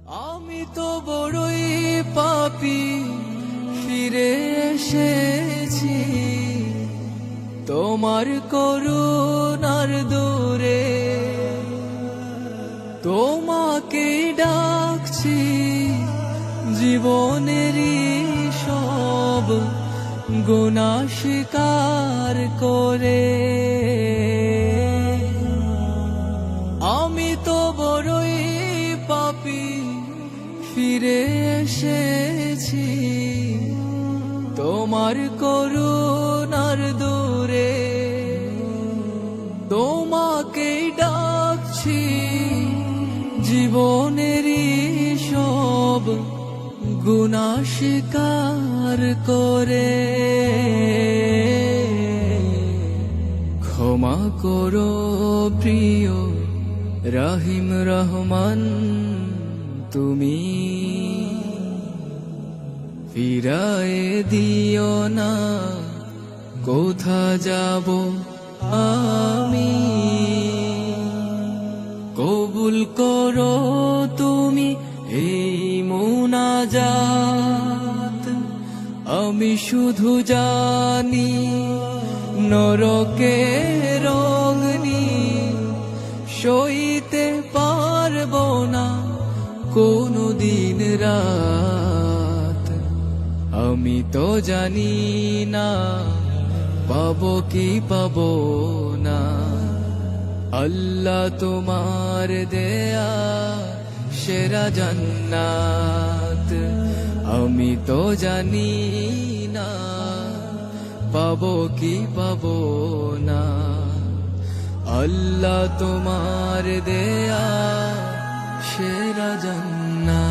আমি তো বড়ই পাপী, ফিরে এসেছি তোমার করুণার দূরে। তোমাকে ডাকছি জীবনেরই সব গুনাহ স্বীকার করে। আমি তো বড়ই পাপী, ফিরে এসেছি তোমার করুণার দূরে। তোমাকে ডাকছি জীবনেরই সব গুনাহ স্বীকার করে। ক্ষমা করো প্রিয় রহিম রহমান তুমি, ফিরায়ে দিও না কোথা যাব আমি। কবুল করো তুমি এই মুনাজাত, আমি শুধু জানি নরকের অগ্নি সইতে পারবো না কোনো দিন রাত। আমি তো জানি না পাবো কি পাবো না, আল্লাহ তোমার দেয়া সেরা জান্নাত। আমি তো জানি না পাবো কি পাবো না, আল্লাহ তোমার দেয়া সেরা জান্নাত।